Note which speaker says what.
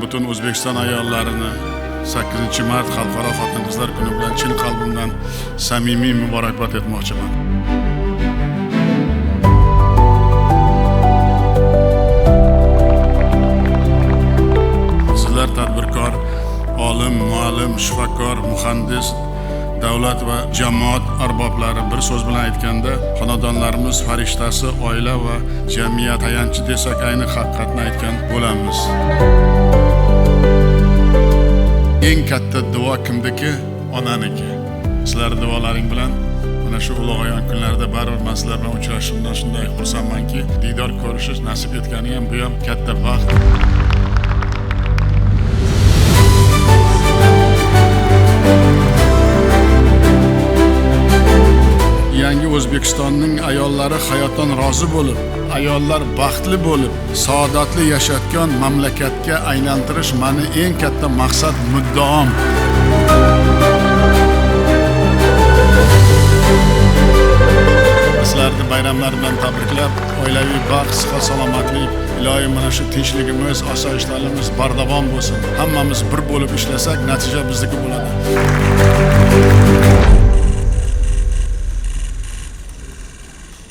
Speaker 1: butun O'zbekiston ayollarini 8-mart Xalqaro xotin-qizlar kuni bilan chin qalbimdan samimiy muborakbod etmoqchiman. Sizlar tadbirkor, olim, muallim, shifokor, muhandis, davlat va jamoat arboblari, bir so'z bilan aytganda xonadonlarimiz farishtasi, oila va jamiyat tayanchi desak ayni haqiqatni aytgan bo'lamiz. Eng katta duo kimniki? Onaniki. Sizlar duolaring bilan mana shu ulug'ayon kunlarda baribir men sizlar bilan uchrashishimdan shunday xursandmanki, diydor ko'rishish nasib etgani ham bu ham katta baxt. Yangi O'zbekistonning ayollari hayotdan rozi bo'lib, ayollar baxtli bo'lib, saodatli yashayotgan mamlakatga aylantirish meni eng katta maqsad, muddaom. Sizlarni bayramlar bilan tabriklab, oilaviy baxt, sihat, salomatlik, iloyim mana shu tinchligimiz, osoyishtaligimiz bardavom bo'lsin. Hammamiz bir bo'lib ishlasak, natija bizniki bo'ladi.